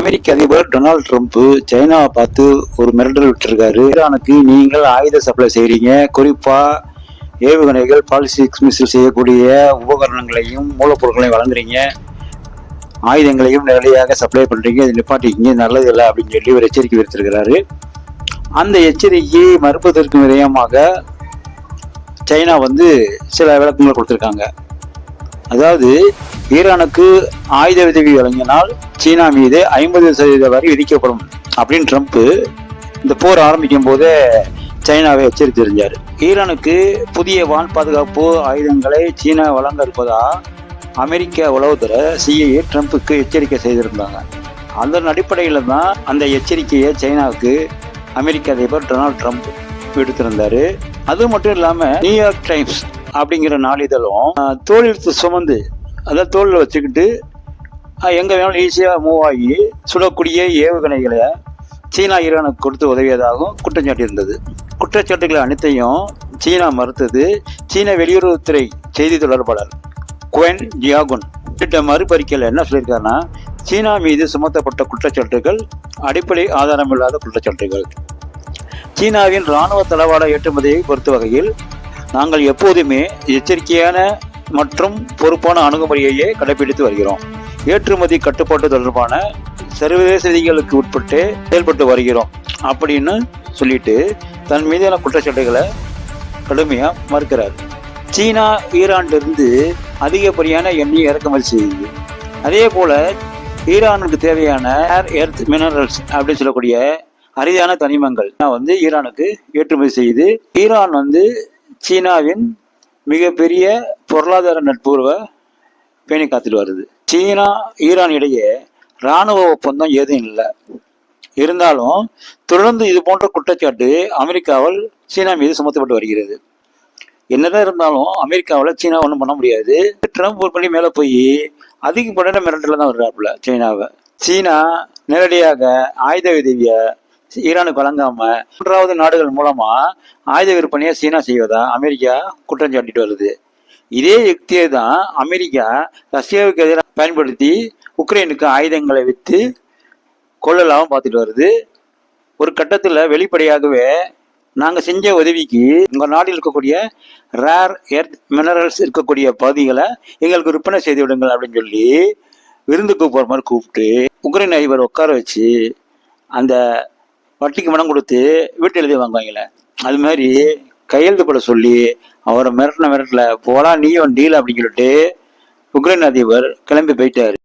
அமெரிக்க அதிபர் Donald Trump சைனாவை பார்த்து ஒரு மிரட்டல் விட்டுருக்காரு. ஈரானுக்கு நீங்கள் ஆயுத சப்ளை செய்றீங்க, குறிப்பா ஏவுகணைகள், பாலிஸ்டிக் மிசைல் செய்யக்கூடிய உபகரணங்களையும் மூலப்பொருட்களையும் வழங்குறீங்க, ஆயுதங்களையும் நேரடியாக சப்ளை பண்றீங்க, இது நிப்பாட்டிக்கிங்க, நல்லது இல்லை அப்படின்னு சொல்லி ஒரு எச்சரிக்கை விடுத்திருக்கிறாரு. அந்த எச்சரிக்கையை மறுப்பதற்கு விதயமாக சைனா சில விளக்கங்கள் கொடுத்திருக்காங்க. அதாவது ஈரானுக்கு ஆயுத உதவி வழங்கினால் சீனா மீது 50% வரி விதிக்கப்படும் அப்படின்னு ட்ரம்ப் இந்த போர் ஆரம்பிக்கும் போதே சைனாவை எச்சரித்திருந்தார். ஈரானுக்கு புதிய வான் பாதுகாப்பு ஆயுதங்களை சீனா வழங்க இருப்பதா அமெரிக்க உளவுத்துறை CIA ட்ரம்ப்புக்கு எச்சரிக்கை செய்திருந்தாங்க. அதன் அடிப்படையில் தான் அந்த எச்சரிக்கையை சைனாவுக்கு அமெரிக்க அதிபர் டொனால்டு ட்ரம்ப் விடுத்திருந்தாரு. அது மட்டும் இல்லாமல் நியூயார்க் டைம்ஸ் அப்படிங்கிற நாளிதழும் தோளில் சுமந்து, அதாவது தோளில் வச்சுக்கிட்டு எங்கே வேணாலும் ஈஸியாக மூவ் ஆகி சுடக்கூடிய ஏவுகணைகளை சீனா ஈரானுக்கு கொடுத்து உதவியதாகவும் குற்றம் சாட்டியிருந்தது. குற்றச்சாட்டுகளை அனைத்தையும் சீனா மறுத்தது. சீன வெளியுறவுத்துறை செய்தி தொடர்பாளர் குவென் ஜியாகுன் மறுபறிக்கையில் என்ன சொல்லியிருக்காருன்னா, சீனா மீது சுமத்தப்பட்ட குற்றச்சாட்டுகள் அடிப்படை ஆதாரமில்லாத குற்றச்சாட்டுகள். சீனாவின் இராணுவ தளவாட ஏற்றுமதியை பொறுத்த வகையில் நாங்கள் எப்போதுமே எச்சரிக்கையான மற்றும் பொறுப்பான அணுகுமுறையையே கடைபிடித்து வருகிறோம். ஏற்றுமதி கட்டுப்பாட்டு தொடர்பான சர்வதேச விதிகளுக்கு உட்பட்டு செயல்பட்டு வருகிறோம் அப்படின்னு சொல்லிட்டு தன் மீதான குற்றச்சாட்டுகளை கடுமையாக மறுக்கிறார். சீனா ஈரானிலிருந்து அதிகப்படியான எண்ணெயை இறக்குமதி செய்யுது. அதே போல ஈரானுக்கு தேவையான எர்த் மினரல்ஸ் அப்படின்னு சொல்லக்கூடிய அரிதான தனிமங்கள் ஈரானுக்கு ஏற்றுமதி செய்து ஈரான் சீனாவின் மிகப்பெரிய பொருளாதார நட்புறவை பேணி காத்துட்டு வருது. சீனா ஈரான் இடையே இராணுவ ஒப்பந்தம் ஏதும் இல்லை. இருந்தாலும் தொடர்ந்து இது போன்ற குற்றச்சாட்டு அமெரிக்காவால் சீனா மீது சுமத்தப்பட்டு வருகிறது. என்னதான் இருந்தாலும் அமெரிக்காவில் சீனா ஒன்றும் பண்ண முடியாது. ட்ரம்ப் ஒரு படி மேலே போய் அதிகப்பட்ட மிரட்டல தான் வர்றாப்புல சீனாவை. சீனா நேரடியாக ஆயுத உதவியை ஈரானுக்கு வழங்காம மூன்றாவது நாடுகள் மூலமா ஆயுத விற்பனையை சீனா செய்வதா அமெரிக்கா குற்றம் சாட்டிட்டு வருது. இதே யுக்தியை தான் அமெரிக்கா ரஷ்யாவுக்கு எதிராக பயன்படுத்தி உக்ரைனுக்கு ஆயுதங்களை விற்று கொள்ளலாவும் பார்த்துட்டு வருது. ஒரு கட்டத்தில் வெளிப்படையாகவே நாங்கள் செஞ்ச உதவிக்கு உங்கள் நாட்டில் இருக்கக்கூடிய ரேர் எர்த் மினரல்ஸ் இருக்கக்கூடிய பகுதிகளை எங்களுக்கு விற்பனை செய்து விடுங்கள் அப்படின்னு சொல்லி விருந்துக்கு போகிற மாதிரி கூப்பிட்டு உக்ரைன் அதிபர் உட்கார வச்சு அந்த வட்டிக்கு மனம் கொடுத்து வீட்டு எழுதி வாங்குவாங்களே, அது மாதிரி கையெழுத்து போட சொல்லி அவரை மிரட்டில் போலாம் நீயும் டீல் அப்படின்னு சொல்லிட்டு உக்ரைன் அதிபர் கிளம்பி போயிட்டாரு.